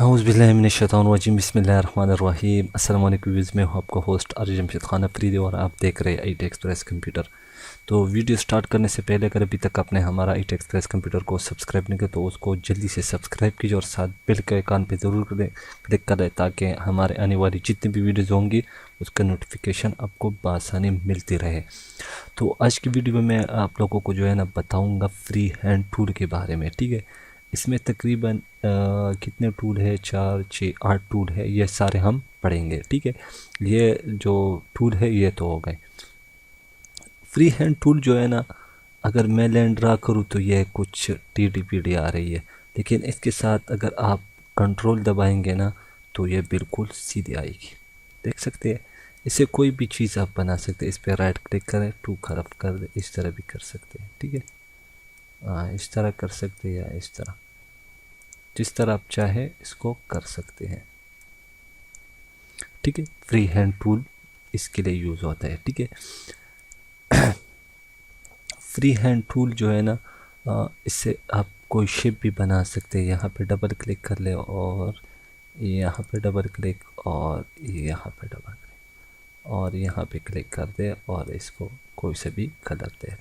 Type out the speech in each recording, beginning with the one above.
औज़ुबिल्लाहिमिनश्शैतानिर्रजीम बिस्मिल्लाहिर्रहमानिर्रहीम। अस्सलाम वालेकुम व्यूज़, मैं हूँ आपका होस्ट जमशेद खान अफरीदी और आप देख रहे हैं ITexpress कंप्यूटर। तो वीडियो स्टार्ट करने से पहले अगर अभी तक आपने हमारा ITexpress कंप्यूटर को सब्सक्राइब नहीं किया तो उसको जल्दी से सब्सक्राइब कीजिए और साथ बेल के आइकन पे ज़रूर क्लिक करें ताकि हमारे आने वाली जितनी भी वीडियोज़ होंगी उसका नोटिफिकेशन आपको बआसानी मिलती रहे। तो आज की वीडियो में मैं आप लोगों को जो है ना बताऊँगा फ्री हैंड टूल के बारे में। ठीक है, इसमें तकरीबन कितने टूल है, 4, 6, 8 टूल है, ये सारे हम पढ़ेंगे। ठीक है, ये जो टूल है ये तो हो गए फ्री हैंड टूल। जो है ना, अगर मैं लाइन ड्रा करूँ तो ये कुछ TDPD आ रही है, लेकिन इसके साथ अगर आप कंट्रोल दबाएंगे ना तो ये बिल्कुल सीधी आएगी। देख सकते हैं, इससे कोई भी चीज़ आप बना सकते हैं। इस पर राइट क्लिक करें, टू खराब कर दे, इस तरह भी कर सकते हैं। ठीक है, इस तरह कर सकते हैं या इस तरह, जिस तरह आप चाहे इसको कर सकते हैं। ठीक है, फ्री हैंड टूल इसके लिए यूज़ होता है। ठीक है, फ्री हैंड टूल जो है ना, इससे आप कोई शेप भी बना सकते हैं। यहाँ पे डबल क्लिक कर ले और यहाँ पे डबल क्लिक और यहाँ पे डबल क्लिक और यहाँ पे क्लिक कर दे और इसको कोई से भी कलर दे,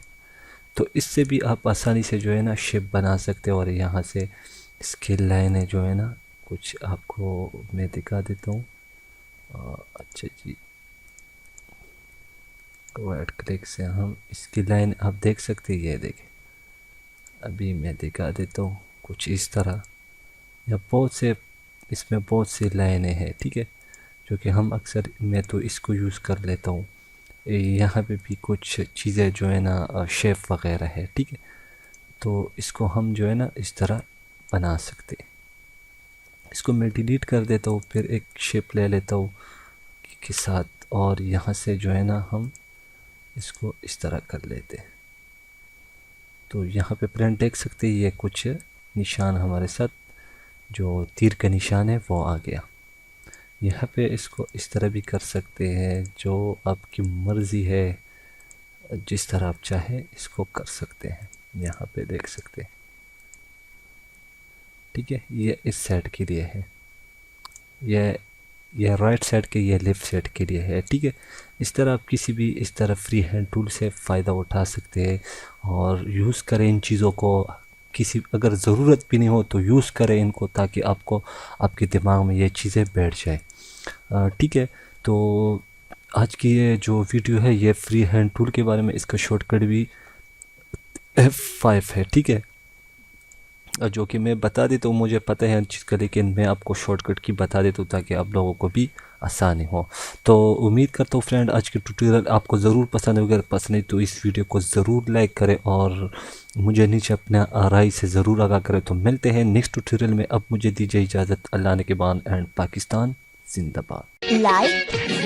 तो इससे भी आप आसानी से जो है ना शेप बना सकते हैं। और यहाँ से इसकी लाइनें जो है ना, कुछ आपको मैं दिखा देता हूँ। अच्छा जी, राइट क्लिक से हम इसकी लाइन आप देख सकते हैं। ये देखें, अभी मैं दिखा देता हूँ कुछ इस तरह, या बहुत से इसमें बहुत सी लाइनें हैं। ठीक है, जो कि हम अक्सर, मैं तो इसको यूज़ कर लेता हूँ। यहाँ पे भी कुछ चीज़ें जो है ना शेप वगैरह है। ठीक है, तो इसको हम जो है ना इस तरह बना सकते हैं। इसको मैं डिलीट कर देता हूँ, फिर एक शेप ले लेता हूँ के साथ, और यहाँ से जो है ना हम इसको इस तरह कर लेते हैं। तो यहाँ पे प्रिंट देख सकते हैं, ये कुछ निशान हमारे साथ जो तीर का निशान है वो आ गया। यहाँ पे इसको इस तरह भी कर सकते हैं, जो आपकी मर्ज़ी है, जिस तरह आप चाहे इसको कर सकते हैं। यहाँ पे देख सकते हैं। ठीक है, ये इस साइड के लिए है, ये राइट साइड के, ये लेफ़्ट साइड के लिए है। ठीक है, इस तरह आप किसी भी इस तरह फ्री हैंड टूल से फ़ायदा उठा सकते हैं और यूज़ करें इन चीज़ों को। किसी अगर ज़रूरत भी नहीं हो तो यूज़ करें इनको, ताकि आपको आपके दिमाग में ये चीज़ें बैठ जाए। ठीक है, तो आज की ये जो वीडियो है ये फ्री हैंड टूल के बारे में, इसका शॉर्टकट भी F5 है। ठीक है, जो कि मैं बता देता हूँ, मुझे पता है हर चीज़ का, लेकिन मैं आपको शॉर्टकट की बता देता हूँ ताकि आप लोगों को भी आसानी हो। तो उम्मीद करता हूँ फ्रेंड आज की ट्यूटोरियल आपको ज़रूर पसंद होगा। अगर पसंद नहीं तो इस वीडियो को ज़रूर लाइक करें और मुझे नीचे अपना राय से ज़रूर आगाह करें। तो मिलते हैं नेक्स्ट ट्यूटोरियल में। अब मुझे दीजिए इजाज़त। अल्लाह ने के बान एंड पाकिस्तान जिंदाबाद। लाइक